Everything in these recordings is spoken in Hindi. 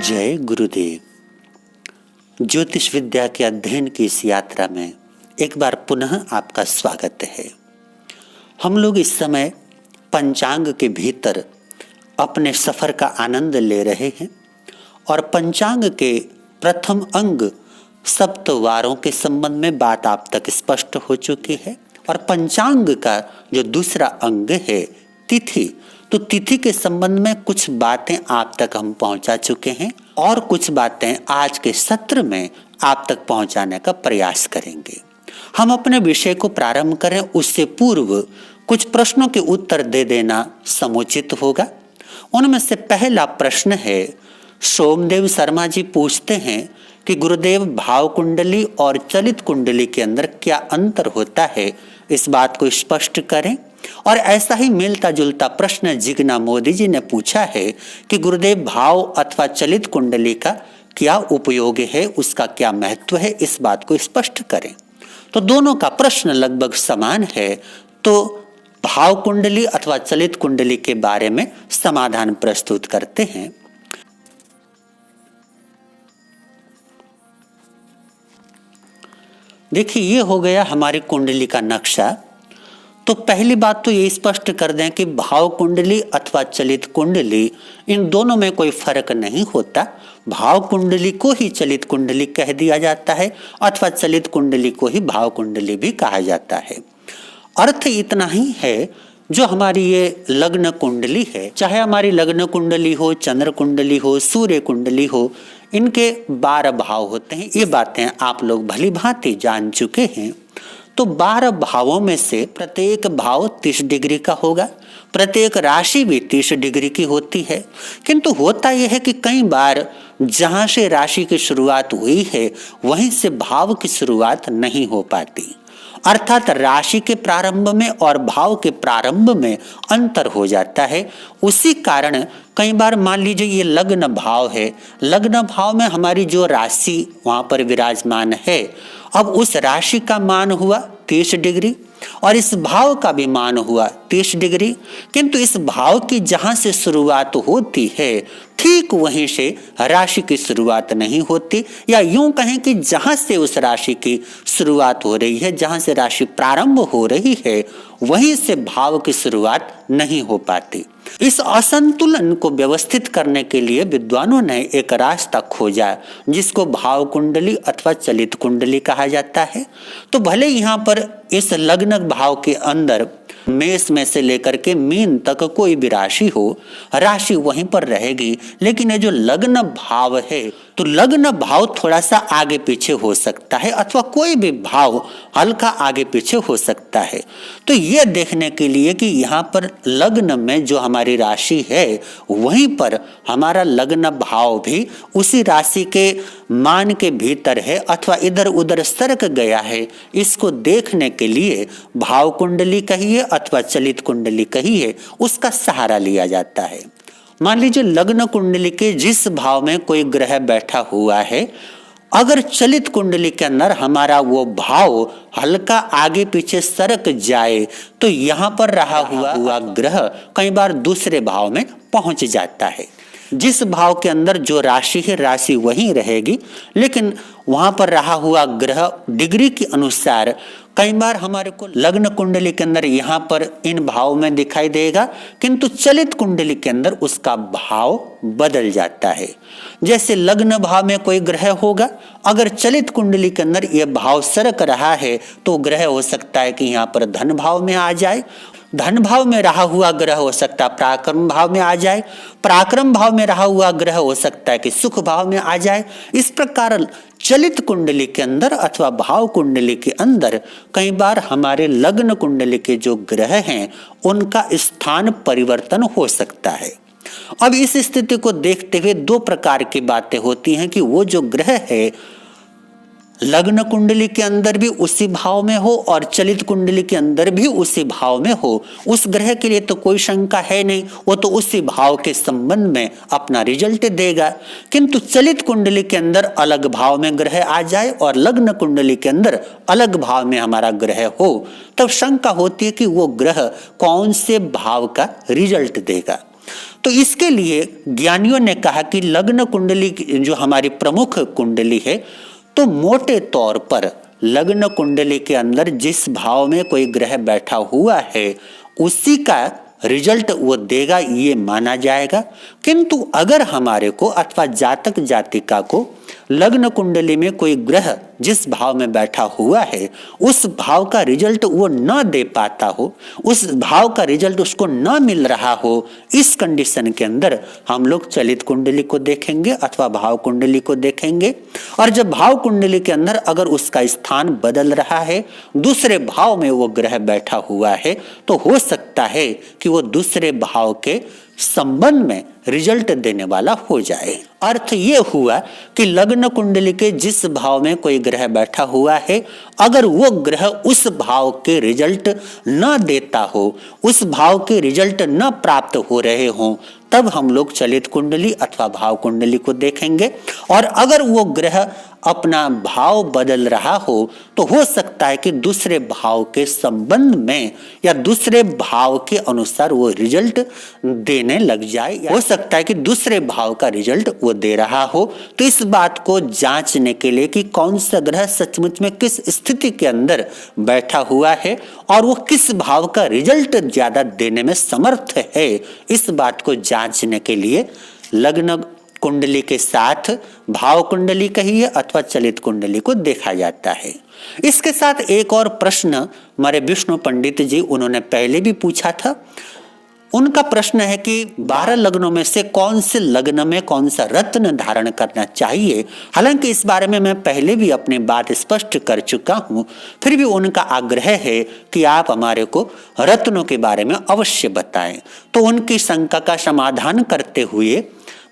जय गुरुदेव। ज्योतिष विद्या के अध्ययन की इस यात्रा में एक बार पुनः आपका स्वागत है। हम लोग इस समय पंचांग के भीतर अपने सफर का आनंद ले रहे हैं और पंचांग के प्रथम अंग सप्तवारों के संबंध में बात आप तक स्पष्ट हो चुकी है और पंचांग का जो दूसरा अंग है तिथि, तो तिथि के संबंध में कुछ बातें आप तक हम पहुंचा चुके हैं और कुछ बातें आज के सत्र में आप तक पहुंचाने का प्रयास करेंगे। हम अपने विषय को प्रारंभ करें उससे पूर्व कुछ प्रश्नों के उत्तर दे देना समुचित होगा। उनमें से पहला प्रश्न है, सोमदेव शर्मा जी पूछते हैं कि गुरुदेव भाव कुंडली और चलित कुंडली के अंदर क्या अंतर होता है, इस बात को स्पष्ट करें। और ऐसा ही मिलता जुलता प्रश्न जिग्ना मोदी जी ने पूछा है कि गुरुदेव भाव अथवा चलित कुंडली का क्या उपयोग है, उसका क्या महत्व है, इस बात को स्पष्ट करें। तो दोनों का प्रश्न लगभग समान है, तो भाव कुंडली अथवा चलित कुंडली के बारे में समाधान प्रस्तुत करते हैं। देखिए, ये हो गया हमारी कुंडली का नक्शा। तो पहली बात तो ये स्पष्ट कर दें कि भाव कुंडली अथवा चलित कुंडली, इन दोनों में कोई फर्क नहीं होता। भाव कुंडली को ही चलित कुंडली कह दिया जाता है अथवा चलित कुंडली को ही भाव कुंडली भी कहा जाता है। अर्थ इतना ही है, जो हमारी ये लग्न कुंडली है, चाहे हमारी लग्न कुंडली हो, चंद्र कुंडली हो, सूर्य कुंडली हो, इनके 12 भाव होते हैं। ये बातें आप लोग भली भांति जान चुके हैं। तो 12 भावों में से प्रत्येक भाव 30 डिग्री का होगा, प्रत्येक राशि भी 30 डिग्री की होती है। किंतु होता यह है कि कई बार जहां से राशि की शुरुआत हुई है वहीं से भाव की शुरुआत नहीं हो पाती, अर्थात राशि के प्रारंभ में और भाव के प्रारंभ में अंतर हो जाता है। उसी कारण कई बार मान लीजिए ये लग्न भाव है, लग्न भाव में हमारी जो राशि वहां पर विराजमान है, अब उस राशि का मान हुआ 30 डिग्री और इस भाव का भी मान हुआ 30 डिग्री, किंतु इस भाव की जहां से शुरुआत होती है ठीक वहीं से राशि की शुरुआत नहीं होती, या यूं कहें कि जहां से उस राशि की शुरुआत हो रही है, जहां से राशि प्रारंभ हो रही है, वहीं से भाव की शुरुआत नहीं हो पाती। इस असंतुलन को व्यवस्थित करने के लिए विद्वानों ने एक रास्ता खोजा जिसको भाव कुंडली अथवा चलित कुंडली कहा जाता है। तो भले यहाँ पर इस लग्न भाव के अंदर मेष में से लेकर के मीन तक कोई भी राशि हो, राशि वहीं पर रहेगी, लेकिन ये जो लग्न भाव है, तो लग्न भाव थोड़ा सा आगे पीछे हो सकता है अथवा कोई भी भाव हल्का आगे पीछे हो सकता है। तो ये देखने के लिए कि यहाँ पर लग्न में जो हमारी राशि है वहीं पर हमारा लग्न भाव भी उसी राशि के मान के भीतर है अथवा इधर उधर सरक गया है, इसको देखने के लिए भाव कुंडली कहिए अथवा चलित कुंडली कहिए, उसका सहारा लिया जाता है। मान लीजिए लग्न कुंडली के जिस भाव में कोई ग्रह बैठा हुआ है, अगर चलित कुंडली के अंदर हमारा वो भाव हल्का आगे पीछे सरक जाए तो यहाँ पर रहा हुआ ग्रह कई बार दूसरे भाव में पहुंच जाता है। जिस भाव के अंदर जो राशि है, राशि वहीं रहेगी, लेकिन वहां पर रहा हुआ ग्रह डिग्री के अनुसार कई बार हमारे को लग्न कुंडली के अंदर यहाँ पर इन भाव में दिखाई देगा, किंतु चलित कुंडली के अंदर उसका भाव बदल जाता है। जैसे लग्न भाव में कोई ग्रह होगा, अगर चलित कुंडली के अंदर यह भाव सरक रहा है तो ग्रह हो सकता है कि यहाँ पर धन भाव में आ जाए, धन भाव में रहा हुआ ग्रह हो सकता है पराक्रम भाव में आ जाए, पराक्रम भाव में रहा हुआ ग्रह हो सकता है कि सुख भाव में आ जाए। इस प्रकार चलित कुंडली के अंदर अथवा भाव कुंडली के अंदर कई बार हमारे लग्न कुंडली के जो ग्रह हैं उनका स्थान परिवर्तन हो सकता है। अब इस स्थिति को देखते हुए 2 प्रकार की बातें होती हैं कि वो जो ग्रह है लग्न कुंडली के अंदर भी उसी भाव में हो और चलित कुंडली के अंदर भी उसी भाव में हो, उस ग्रह के लिए तो कोई शंका है नहीं, वो तो उसी भाव के संबंध में अपना रिजल्ट देगा। किंतु चलित कुंडली के अंदर अलग भाव में ग्रह आ जाए और लग्न कुंडली के अंदर अलग भाव में हमारा ग्रह हो, तब शंका होती है कि वो ग्रह कौन से भाव का रिजल्ट देगा। तो इसके लिए ज्ञानियों ने कहा कि लग्न कुंडली जो हमारी प्रमुख कुंडली है, तो मोटे तौर पर लग्न कुंडली के अंदर जिस भाव में कोई ग्रह बैठा हुआ है उसी का रिजल्ट वो देगा, ये माना जाएगा। किंतु अगर हमारे को अथवा जातक जातिका को लग्न कुंडली में कोई ग्रह जिस भाव में बैठा हुआ है उस भाव का रिजल्ट वो न दे पाता हो, उस भाव का रिजल्ट उसको न मिल रहा हो, इस कंडीशन के अंदर हम लोग चलित कुंडली को देखेंगे अथवा भाव कुंडली को देखेंगे। और जब भाव कुंडली के अंदर अगर उसका स्थान बदल रहा है, दूसरे भाव में वो ग्रह बैठा हुआ है, तो हो सकता है कि वो दूसरे भाव के संबंध में रिजल्ट देने वाला हो जाए। अर्थ ये हुआ कि लग्न कुंडली के जिस भाव में कोई ग्रह बैठा हुआ है, अगर वो ग्रह उस भाव के रिजल्ट न देता हो, उस भाव के रिजल्ट न प्राप्त हो रहे हों, तब हम लोग चलित कुंडली अथवा भाव कुंडली को देखेंगे। और अगर वो ग्रह अपना भाव बदल रहा हो तो हो सकता है कि दूसरे भाव के संबंध में या दूसरे भाव के अनुसार वो रिजल्ट देने लग जाए, हो सकता है कि दूसरे भाव का रिजल्ट वो दे रहा हो। तो इस बात को जांचने के लिए कि कौन सा ग्रह सचमुच में किस स्थिति के अंदर बैठा हुआ है और वो किस भाव का रिजल्ट ज्यादा देने में समर्थ है, इस बात को जांचने के लिए लग्न कुंडली के साथ भाव कुंडली कहिए अथवा चलित कुंडली को देखा जाता है। इसके साथ एक और प्रश्न हमारे विष्णु पंडित जी उन्होंने पहले भी पूछा था। उनका प्रश्न है कि 12 लग्नों में से कौन से लग्न में कौन सा रत्न धारण करना चाहिए। हालांकि इस बारे में मैं पहले भी अपनी बात स्पष्ट कर चुका हूं, फिर भी उनका आग्रह है कि आप हमारे को रत्नों के बारे में अवश्य बताएं। तो उनकी शंका का समाधान करते हुए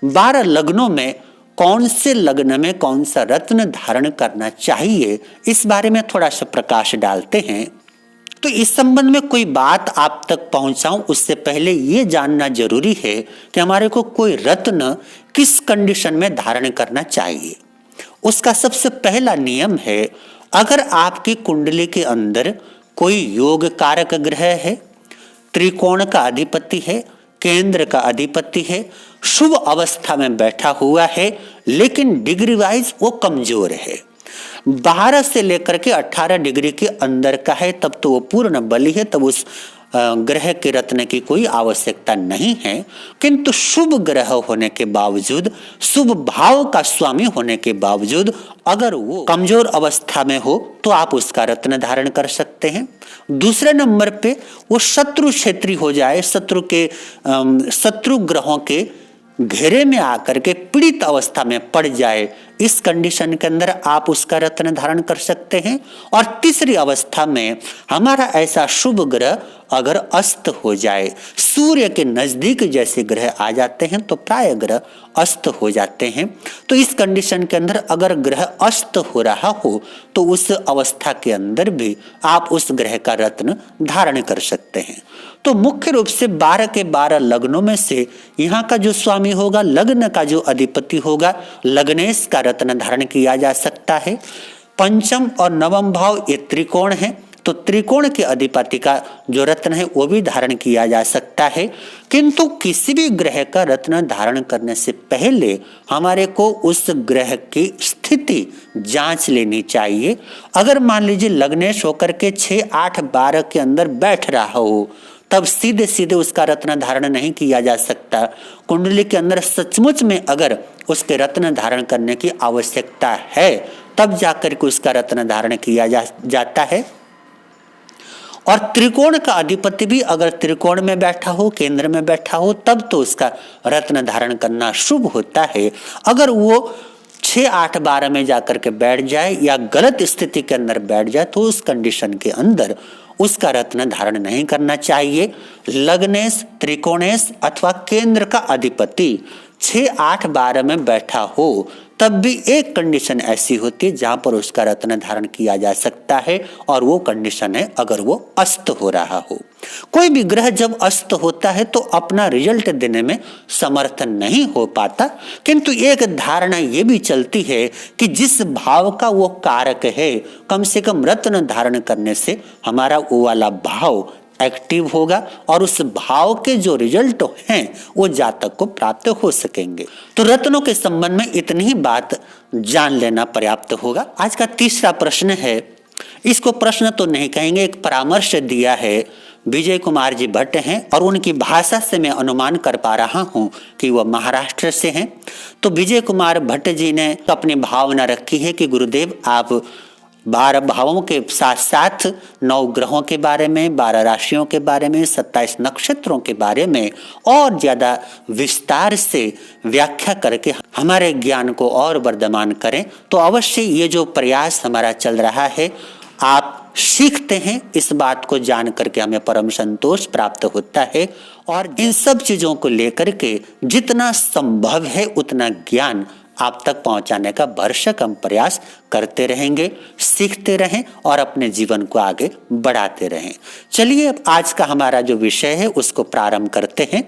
12 लग्नों में कौन से लग्न में कौन सा रत्न धारण करना चाहिए, इस बारे में थोड़ा सा प्रकाश डालते हैं। तो इस संबंध में कोई बात आप तक पहुंचाऊं उससे पहले ये जानना जरूरी है कि हमारे को कोई रत्न किस कंडीशन में धारण करना चाहिए। उसका सबसे पहला नियम है, अगर आपकी कुंडली के अंदर कोई योग कारक ग्रह है, त्रिकोण का अधिपति है, केंद्र का अधिपति है, शुभ अवस्था में बैठा हुआ है, लेकिन डिग्री वाइज वो कमजोर है, 12 से लेकर के 18 डिग्री के अंदर का है, तब तो वो पूर्ण बली है, तब उस ग्रह के रत्न की कोई आवश्यकता नहीं है। किंतु शुभ ग्रह होने के बावजूद, शुभ भाव का स्वामी होने के बावजूद अगर वो कमजोर अवस्था में हो तो आप उसका रत्न धारण कर सकते हैं। दूसरे नंबर पे वो शत्रु क्षेत्री हो जाए, शत्रु ग्रहों के घेरे में आकर के पीड़ित अवस्था में पड़ जाए, इस कंडीशन के अंदर आप उसका रत्न धारण कर सकते हैं। और तीसरी अवस्था में हमारा ऐसा शुभ ग्रह अगर अस्त हो जाए, सूर्य के नजदीक जैसे ग्रह आ जाते हैं तो प्राय ग्रह अस्त हो जाते हैं। तो इस कंडीशन के अंदर अगर ग्रह अस्त हो रहा हो तो उस अवस्था के अंदर भी आप उस ग्रह का रत्न धारण कर सकते हैं। तो मुख्य रूप से 12 के 12 लग्नों में से यहाँ का जो स्वामी होगा, लग्न का जो अधिपति होगा, लग्नेश का रत्न धारण किया जा सकता है। पंचम और नवम भाव ये त्रिकोण है, तो त्रिकोण के अधिपति का जो रत्न है वो भी धारण किया जा सकता है। किंतु किसी भी ग्रह का रत्न धारण करने से पहले हमारे को उस ग्रह की स्थिति जांच लेनी चाहिए। अगर मान लीजिए लग्नेश होकर के 6, 8, 12 के अंदर बैठ रहा हो, तब सीधे सीधे उसका रत्न धारण नहीं किया जा सकता। कुंडली के अंदर सचमुच में अगर उसके रत्न धारण करने की आवश्यकता है तब जाकर के उसका रत्न धारण किया जाता है। और त्रिकोण का अधिपति भी अगर त्रिकोण में बैठा हो, केंद्र में बैठा हो, तब तो उसका रत्न धारण करना शुभ होता है। अगर वो 6, 8, 12 में जाकर के बैठ जाए या गलत स्थिति के अंदर बैठ जाए तो उस कंडीशन के अंदर उसका रत्न धारण नहीं करना चाहिए। लग्नेश, त्रिकोणेश अथवा केंद्र का अधिपति 6, 8, 12 में बैठा हो तब भी एक कंडीशन ऐसी होती है जहां पर उसका रत्न धारण किया जा सकता है, और वो कंडीशन है अगर वो अस्त हो रहा हो। कोई भी ग्रह जब अस्त होता है तो अपना रिजल्ट देने में समर्थ नहीं हो पाता, किंतु एक धारणा ये भी चलती है कि जिस भाव का वो कारक है, कम से कम रत्न धारण करने से हमारा वो वाला भाव एक्टिव होगा और उस भाव के जो रिजल्ट हैं वो जातक को प्राप्त हो सकेंगे। तो रत्नों के संबंध में इतनी ही बात जान लेना पर्याप्त होगा। आज का तीसरा प्रश्न है, इसको प्रश्न तो नहीं कहेंगे, एक परामर्श दिया है, विजय कुमार जी भट्ट हैं और उनकी भाषा से मैं अनुमान कर पा रहा हूं कि वह महाराष्ट्र से हैं। तो विजय कुमार भट्ट जी ने अपनी भावना रखी है कि गुरुदेव आप 12 भावों के साथ साथ 9 ग्रहों के बारे में, 12 राशियों के बारे में, 27 नक्षत्रों के बारे में और ज्यादा विस्तार से व्याख्या करके हमारे ज्ञान को और वर्धमान करें। तो अवश्य ये जो प्रयास हमारा चल रहा है आप सीखते हैं, इस बात को जान करके हमें परम संतोष प्राप्त होता है और इन सब चीजों को लेकर के जितना संभव है उतना ज्ञान आप तक पहुंचाने का भरसक हम प्रयास करते रहेंगे, सीखते रहें और अपने जीवन को आगे बढ़ाते रहें। चलिए आज का हमारा जो विषय है उसको प्रारंभ करते हैं।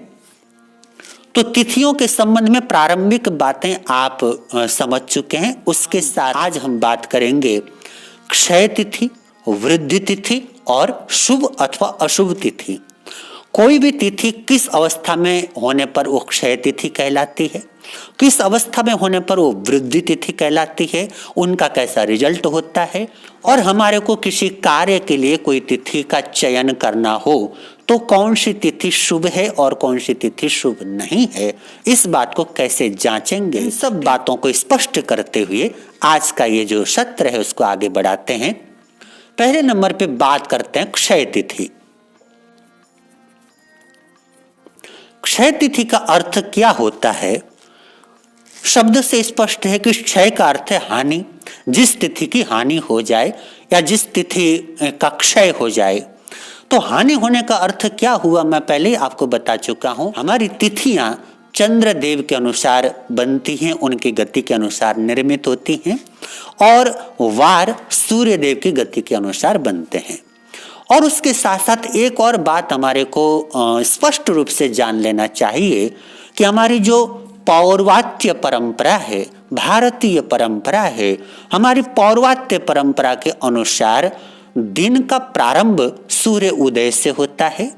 तो तिथियों के संबंध में प्रारंभिक बातें आप समझ चुके हैं। उसके साथ आज हम बात करेंगे क्षय तिथि, वृद्धि तिथि और शुभ अथवा अशुभ तिथि। कोई भी तिथि किस अवस्था में होने पर वो क्षय तिथि कहलाती है, किस अवस्था में होने पर वो वृद्धि तिथि कहलाती है, उनका कैसा रिजल्ट होता है, और हमारे को किसी कार्य के लिए कोई तिथि का चयन करना हो तो कौन सी तिथि शुभ है और कौन सी तिथि शुभ नहीं है, इस बात को कैसे जांचेंगे। इन सब बातों को स्पष्ट करते हुए आज का ये जो सत्र है उसको आगे बढ़ाते हैं। पहले नंबर पे बात करते हैं क्षय तिथि। क्षय तिथि का अर्थ क्या होता है? शब्द से स्पष्ट है कि क्षय का अर्थ है हानि। जिस तिथि की हानि हो जाए या जिस तिथि का क्षय हो जाए, तो हानि होने का अर्थ क्या हुआ मैं पहले आपको बता चुका हूं। हमारी तिथियां चंद्र देव के अनुसार बनती हैं, उनकी गति के अनुसार निर्मित होती हैं, और वार सूर्य देव की गति के अनुसार बनते हैं। और उसके साथ साथ एक और बात हमारे को स्पष्ट रूप से जान लेना चाहिए कि हमारी जो पौर्वात्य परंपरा है, भारतीय परंपरा है, हमारी पौर्वात्य परंपरा के अनुसार दिन का प्रारंभ सूर्य उदय से होता है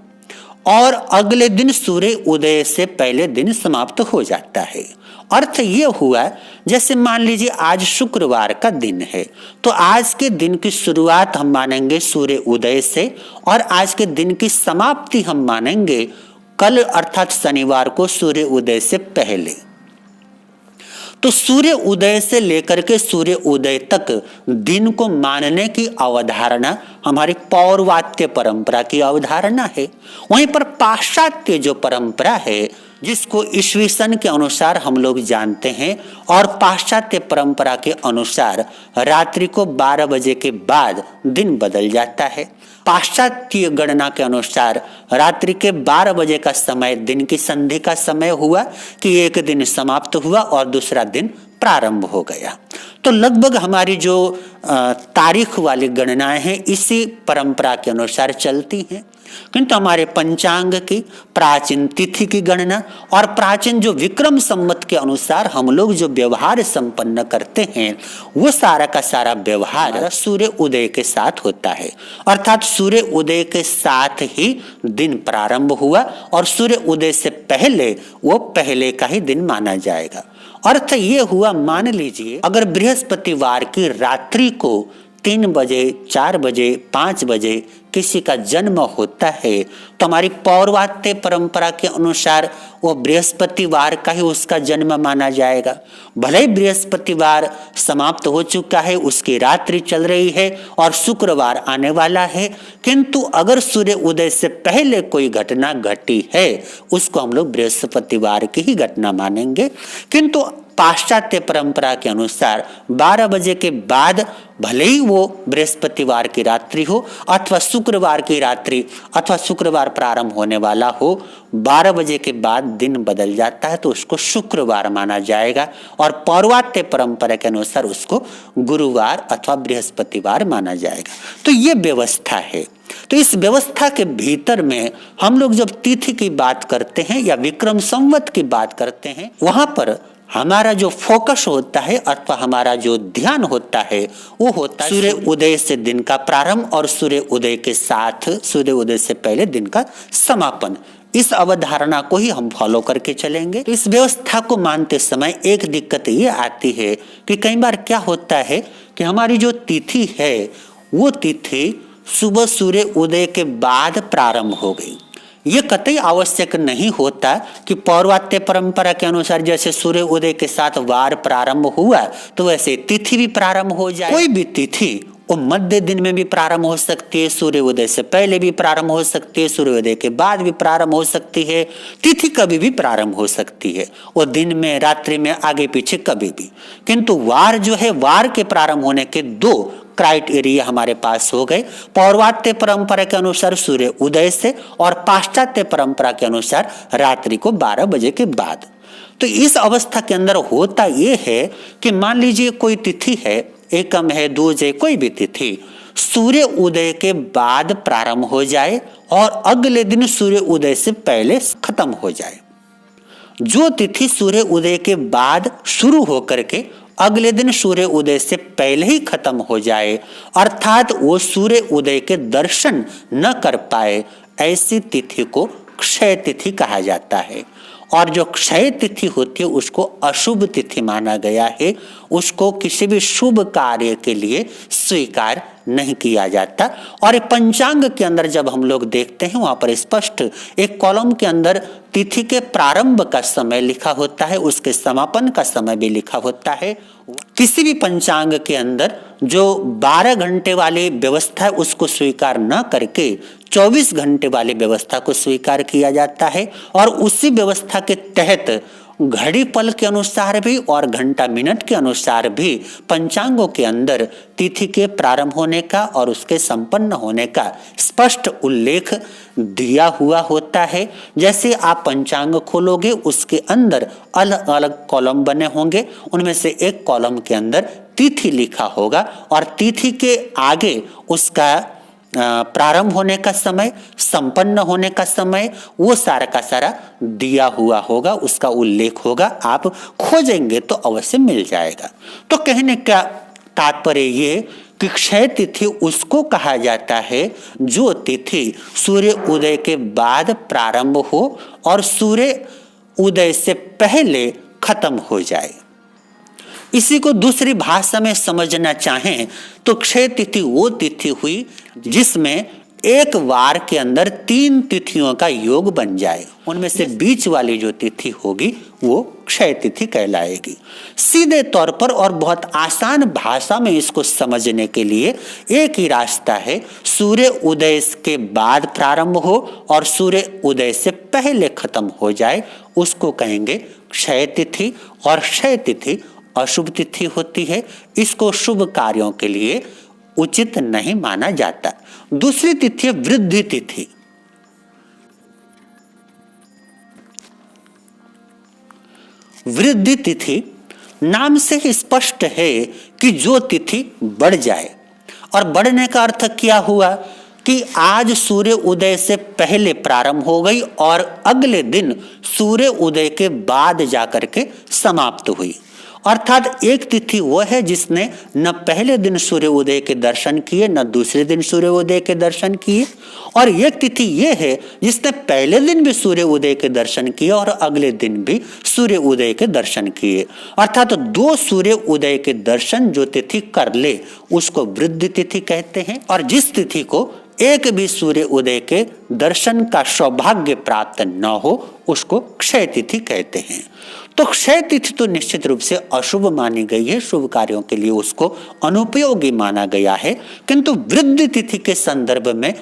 और अगले दिन सूर्य उदय से पहले दिन समाप्त हो जाता है। अर्थ ये हुआ, जैसे मान लीजिए आज शुक्रवार का दिन है, तो आज के दिन की शुरुआत हम मानेंगे सूर्य उदय से और आज के दिन की समाप्ति हम मानेंगे कल अर्थात शनिवार को सूर्य उदय से पहले। तो सूर्य उदय से लेकर के सूर्य उदय तक दिन को मानने की अवधारणा हमारी पौर्वात्य परंपरा की अवधारणा है। वहीं पर पाश्चात्य जो परंपरा है, जिसको ईस्वी सन के अनुसार हम लोग जानते हैं, और पाश्चात्य परंपरा के अनुसार रात्रि को 12 बजे के बाद दिन बदल जाता है। पाश्चात्य गणना के अनुसार रात्रि के 12 बजे का समय दिन की संधि का समय हुआ कि एक दिन समाप्त हुआ और दूसरा दिन प्रारंभ हो गया। तो लगभग हमारी जो तारीख वाली गणनाएं हैं इसी परंपरा के अनुसार चलती हैं। किंतु हमारे पंचांग की प्राचीन तिथि की गणना और प्राचीन जो विक्रम संवत के अनुसार हम लोग जो व्यवहार संपन्न करते हैं, वो सारा का सारा व्यवहार सूर्य उदय के साथ होता है। अर्थात सूर्य उदय के साथ ही दिन प्रारंभ हुआ और सूर्य उदय से पहले वो पहले का ही दिन माना जाएगा। अर्थ ये हुआ, मान लीजिए अगर बृहस्पतिवार की रात्रि को 3 बजे, 4 बजे, 5 बजे किसी का जन्म होता है, तो हमारी पौर्वात्य परंपरा के अनुसार वो बृहस्पतिवार का ही उसका जन्म माना जाएगा। भले ही बृहस्पतिवार समाप्त हो चुका है, उसकी रात्रि चल रही है और शुक्रवार आने वाला है, किंतु अगर सूर्य उदय से पहले कोई घटना घटी है उसको हम लोग बृहस्पतिवार की ही घटना मानेंगे। किंतु पाश्चात्य परंपरा के अनुसार 12 बजे के बाद भले ही वो बृहस्पतिवार की रात्रि हो अथवा शुक्रवार की रात्रि अथवा शुक्रवार प्रारंभ होने वाला हो, 12 बजे के बाद दिन बदल जाता है तो उसको शुक्रवार माना जाएगा और पौर्वात्य परंपरा के अनुसार उसको गुरुवार अथवा बृहस्पतिवार माना जाएगा। तो ये व्यवस्था है। तो इस व्यवस्था के भीतर में हम लोग जब तिथि की बात करते हैं या विक्रम संवत की बात करते हैं, वहां पर हमारा जो फोकस होता है अथवा हमारा जो ध्यान होता है वो होता है सूर्य उदय से दिन का प्रारंभ और सूर्य उदय के साथ सूर्य उदय से पहले दिन का समापन। इस अवधारणा को ही हम फॉलो करके चलेंगे। तो इस व्यवस्था को मानते समय एक दिक्कत ये आती है कि कई बार क्या होता है कि हमारी जो तिथि है वो तिथि सुबह सूर्य उदय के बाद प्रारंभ हो गई। ये कतई आवश्यक नहीं होता कि पौर्वात्य परंपरा के अनुसार जैसे सूर्य उदय के साथ वार प्रारंभ हुआ तो वैसे तिथि भी प्रारंभ हो जाए। कोई भी तिथि वो मध्य दिन में भी प्रारंभ हो सकती है, सूर्य उदय से पहले भी प्रारंभ हो सकती है, सूर्य उदय के बाद भी प्रारंभ हो सकती है। तिथि कभी भी प्रारंभ हो सकती है, वो दिन में रात्रि में आगे पीछे कभी भी। किंतु वार जो है, वार के प्रारंभ होने के दो क्राइटेरिया हमारे पास हो गए। पौर्वात्य परंपरा के अनुसार सूर्य उदय से और पाश्चात्य परंपरा के अनुसार रात्रि को 12 बजे के बाद। तो इस अवस्था के अंदर होता यह है कि मान लीजिए कोई तिथि है, एकम है, दूज है, कोई भी तिथि सूर्य उदय के बाद प्रारंभ हो जाए और अगले दिन सूर्य उदय से पहले खत्म हो जाए। जो तिथि सूर्य उदय के बाद शुरू होकर के अगले दिन सूर्य उदय से पहले ही खत्म हो जाए, अर्थात वो सूर्य उदय के दर्शन न कर पाए, ऐसी तिथि को क्षय तिथि कहा जाता है। और जो क्षय तिथि होती है उसको अशुभ तिथि माना गया है, उसको किसी भी शुभ कार्य के लिए स्वीकार नहीं किया जाता। और पंचांग के अंदर जब हम लोग देखते हैं वहां पर स्पष्ट एक कॉलम के अंदर तिथि के प्रारंभ का समय लिखा होता है, उसके समापन का समय भी लिखा होता है। किसी भी पंचांग के अंदर जो 12 घंटे वाली व्यवस्था है उसको स्वीकार न करके 24 घंटे वाली व्यवस्था को स्वीकार किया जाता है। और उसी व्यवस्था के तहत घड़ी पल के अनुसार भी और घंटा मिनट के अनुसार भी पंचांगों के अंदर तिथि के प्रारंभ होने का और उसके संपन्न होने का स्पष्ट उल्लेख दिया हुआ होता है। जैसे आप पंचांग खोलोगे उसके अंदर अलग अलग कॉलम बने होंगे, उनमें से एक कॉलम के अंदर तिथि लिखा होगा और तिथि के आगे उसका प्रारंभ होने का समय, संपन्न होने का समय, वो सारा का सारा दिया हुआ होगा, उसका उल्लेख होगा। आप खोजेंगे तो अवश्य मिल जाएगा। तो कहने का तात्पर्य ये कि क्षय तिथि उसको कहा जाता है जो तिथि सूर्य उदय के बाद प्रारंभ हो और सूर्य उदय से पहले खत्म हो जाए। इसी को दूसरी भाषा में समझना चाहें तो क्षय तिथि वो तिथि हुई जिसमें एक वार के अंदर 3 तिथियों का योग बन जाए, उनमें से बीच वाली जो तिथि होगी वो क्षय तिथि कहलाएगी। सीधे तौर पर और बहुत आसान भाषा में इसको समझने के लिए एक ही रास्ता है, सूर्य उदय के बाद प्रारंभ हो और सूर्य उदय से पहले खत्म हो जाए, उसको कहेंगे क्षय तिथि। और क्षय तिथि अशुभ तिथि होती है, इसको शुभ कार्यों के लिए उचित नहीं माना जाता। दूसरी तिथि है वृद्धि तिथि। वृद्धि तिथि नाम से ही स्पष्ट है कि जो तिथि बढ़ जाए। और बढ़ने का अर्थ क्या हुआ कि आज सूर्य उदय से पहले प्रारंभ हो गई और अगले दिन सूर्य उदय के बाद जाकर के समाप्त हुई। अर्थात एक तिथि वो है जिसने न पहले दिन सूर्य उदय के दर्शन किए न दूसरे दिन सूर्य उदय के दर्शन किए, और एक तिथि ये है जिसने पहले दिन भी सूर्य उदय के दर्शन किए और अगले दिन भी सूर्य उदय के दर्शन किए। अर्थात 2 सूर्य उदय के दर्शन जो तिथि कर ले उसको वृद्धि तिथि कहते हैं। और जिस तिथि को एक भी सूर्य उदय के दर्शन का सौभाग्य प्राप्त न हो उसको क्षय तिथि कहते हैं। तो क्षय तिथि तो निश्चित रूप से अशुभ मानी गई है, शुभ कार्यों के लिए उसको अनुपयोगी माना गया है। किंतु वृद्धि तिथि के संदर्भ में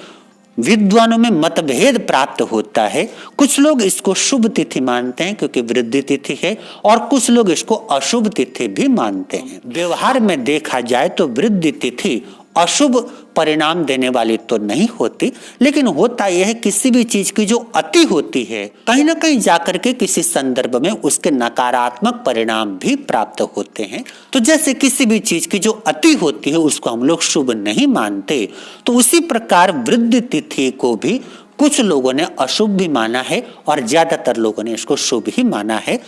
विद्वानों में मतभेद प्राप्त होता है। कुछ लोग इसको शुभ तिथि मानते हैं क्योंकि वृद्धि तिथि है, और कुछ लोग इसको अशुभ तिथि भी मानते हैं। व्यवहार में देखा जाए तो वृद्धि तिथि अशुभ परिणाम देने वाली तो नहीं होती, लेकिन होता यह है किसी भी चीज की जो अति होती है कहीं ना कहीं जाकर के किसी संदर्भ में उसके नकारात्मक परिणाम भी प्राप्त होते हैं। तो जैसे किसी भी चीज की जो अति होती है उसको हम लोग शुभ नहीं मानते, तो उसी प्रकार वृद्धि तिथि को भी कुछ लोगों ने अशुभ भी माना है और ज्यादातर लोगों ने इसको शुभ ही माना है।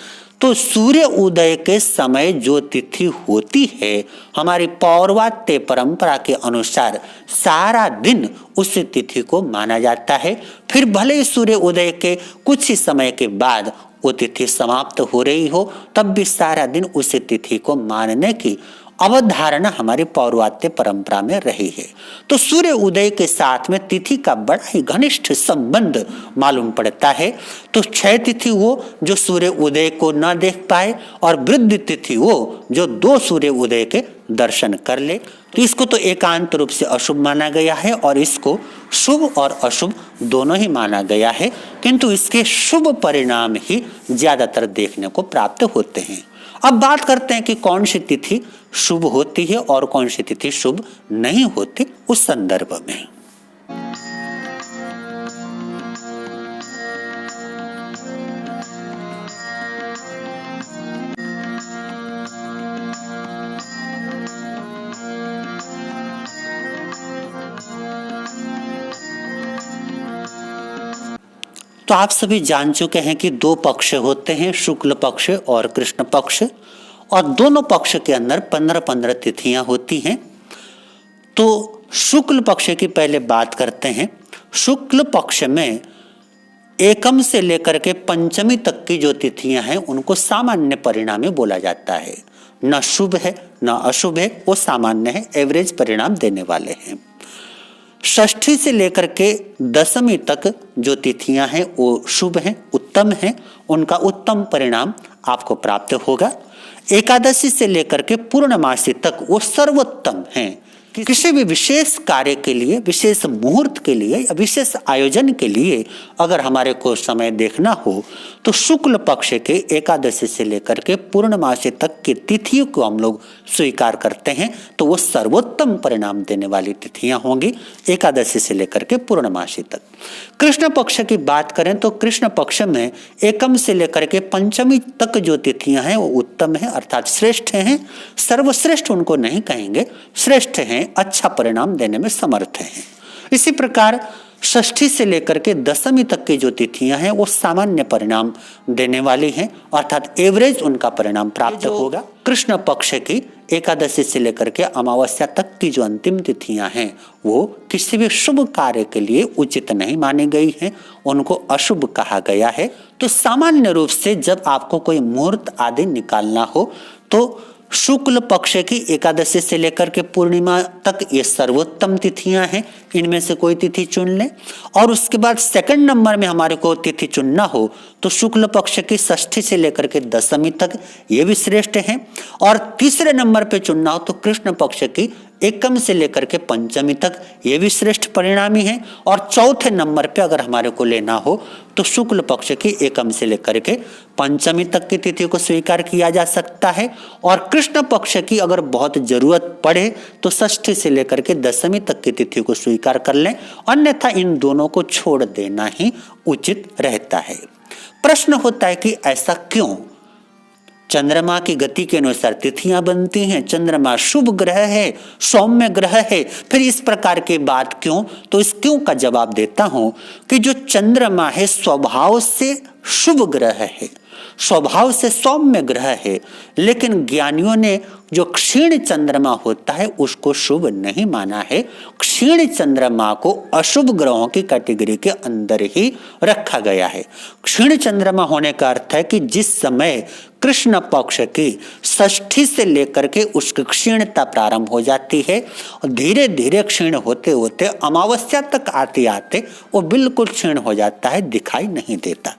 तो सूर्य उदय के समय जो तिथि होती है, हमारी पौर्वात्य परंपरा के अनुसार सारा दिन उस तिथि को माना जाता है। फिर भले सूर्य उदय के कुछ ही समय के बाद वो तिथि समाप्त हो रही हो, तब भी सारा दिन उस तिथि को मानने की अवधारणा हमारी पौर्वात्य परंपरा में रही है। तो सूर्य उदय के साथ में तिथि का बड़ा ही घनिष्ठ संबंध मालूम पड़ता है। तो क्षय तिथि वो जो सूर्य उदय को न देख पाए, और वृद्धि तिथि वो जो 2 सूर्य उदय के दर्शन कर ले। तो इसको तो एकांत रूप से अशुभ माना गया है, और इसको शुभ और अशुभ दोनों ही माना गया है, किंतु इसके शुभ परिणाम ही ज्यादातर देखने को प्राप्त होते हैं। अब बात करते हैं कि कौन सी तिथि शुभ होती है और कौन सी तिथि शुभ नहीं होती, उस संदर्भ में। तो आप सभी जान चुके हैं कि 2 पक्ष होते हैं, शुक्ल पक्ष और कृष्ण पक्ष, और दोनों पक्ष के अंदर 15-15 तिथियां होती हैं। तो शुक्ल पक्ष की पहले बात करते हैं। शुक्ल पक्ष में एकम से लेकर के पंचमी तक की जो तिथियां हैं उनको सामान्य परिणामी बोला जाता है। न शुभ है न अशुभ है, वो सामान्य है, एवरेज परिणाम देने वाले हैं। षष्ठी से लेकर के दशमी तक जो तिथियां हैं वो शुभ हैं, उत्तम हैं, उनका उत्तम परिणाम आपको प्राप्त होगा। एकादशी से लेकर के पूर्णमासी तक वो सर्वोत्तम हैं। किसी भी विशेष कार्य के लिए, विशेष मुहूर्त के लिए या विशेष आयोजन के लिए अगर हमारे को समय देखना हो तो शुक्ल पक्ष के एकादशी से लेकर के पूर्णमासी तक की तिथियों को हम लोग स्वीकार करते हैं, तो वो सर्वोत्तम परिणाम देने वाली तिथियां होंगी एकादशी से लेकर के पूर्णमासी तक। कृष्ण पक्ष की बात करें तो कृष्ण पक्ष में एकम से लेकर के पंचमी तक जो तिथियां हैं वो उत्तम है, अर्थात श्रेष्ठ हैं। सर्वश्रेष्ठ उनको नहीं कहेंगे, श्रेष्ठ हैं, अच्छा परिणाम देने में समर्थ हैं। इसी प्रकार षष्ठी से लेकर के दशमी तक की जो तिथियां हैं वो सामान्य परिणाम देने वाली हैं, अर्थात एवरेज उनका परिणाम प्राप्त होगा। कृष्ण पक्ष की एकादशी से लेकर के अमावस्या तक की जो अंतिम तिथियां हैं वो किसी भी शुभ कार्य के लिए उचित नहीं मानी गई हैं, उनको अशुभ कहा गया है। तो सामान्य रूप से जब आपको कोई मुहूर्त आदि निकालना हो तो शुक्ल पक्ष की एकादशी से लेकर के पूर्णिमा तक ये सर्वोत्तम तिथियां हैं, इनमें से कोई तिथि चुन लें। और उसके बाद सेकंड नंबर में हमारे को तिथि चुनना हो तो शुक्ल पक्ष की षष्ठी से लेकर के दशमी तक ये भी श्रेष्ठ हैं। और तीसरे नंबर पे चुनना हो तो कृष्ण पक्ष की एकम से लेकर के पंचमी तक ये भी श्रेष्ठ परिणामी है। और चौथे नंबर पे अगर हमारे को लेना हो तो शुक्ल पक्ष की एकम से लेकर के पंचमी तक की तिथि को स्वीकार किया जा सकता है। और कृष्ण पक्ष की अगर बहुत जरूरत पड़े तो षष्ठी से लेकर के दशमी तक की तिथि को स्वीकार कर लें, अन्यथा इन दोनों को छोड़ देना ही उचित रहता है। प्रश्न होता है कि ऐसा क्यों? चंद्रमा की गति के अनुसार तिथियां बनती हैं, चंद्रमा शुभ ग्रह है, सौम्य ग्रह है, फिर इस प्रकार की बात क्यों? तो इस क्यों का जवाब देता हूं कि जो चंद्रमा है स्वभाव से शुभ ग्रह है, स्वभाव से सौम्य ग्रह है, लेकिन ज्ञानियों ने जो क्षीण चंद्रमा होता है उसको शुभ नहीं माना है। क्षीण चंद्रमा को अशुभ ग्रहों की कैटेगरी के अंदर ही रखा गया है। क्षीण चंद्रमा होने का अर्थ है कि जिस समय कृष्ण पक्ष की षष्ठी से लेकर के उसकी क्षीणता प्रारंभ हो जाती है और धीरे धीरे क्षीण होते होते अमावस्या तक आते आते वो बिल्कुल क्षीण हो जाता है, दिखाई नहीं देता।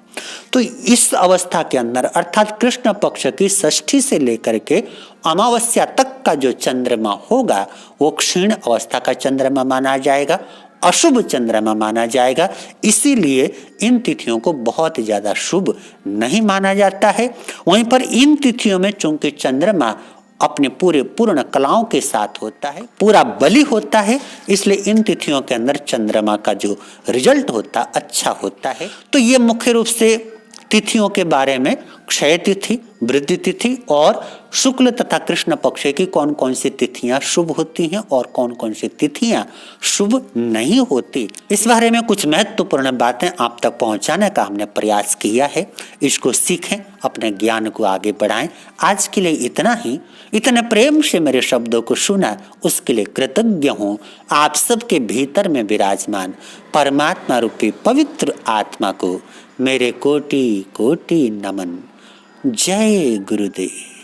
तो इस अवस्था के अंदर अर्थात कृष्ण पक्ष की षष्ठी से लेकर के अमावस्या तक का जो चंद्रमा होगा वो क्षीण अवस्था का चंद्रमा माना जाएगा, अशुभ चंद्रमा माना जाएगा। इसीलिए इन तिथियों को बहुत ज्यादा शुभ नहीं माना जाता है। वहीं पर इन तिथियों में चूंकि चंद्रमा अपने पूरे पूर्ण कलाओं के साथ होता है, पूरा बलि होता है, इसलिए इन तिथियों के अंदर चंद्रमा का जो रिजल्ट होता अच्छा होता है। तो ये मुख्य रूप से तिथियों के बारे में क्षय तिथि, वृद्धि तिथि और शुक्ल तथा कृष्ण पक्ष की कौन कौन सी तिथियां शुभ होती हैं और कौन कौन सी तिथियां शुभ नहीं होती, इस बारे में कुछ महत्वपूर्ण बातें आप तक पहुंचाने का हमने प्रयास किया है। इसको सीखें, अपने ज्ञान को आगे बढ़ाएं। आज के लिए इतना ही। इतने प्रेम से मेरे शब्दों को सुना उसके लिए कृतज्ञ हूँ। आप सबके भीतर में विराजमान परमात्मा रूपी पवित्र आत्मा को मेरे कोटि कोटि नमन। जय गुरुदेव।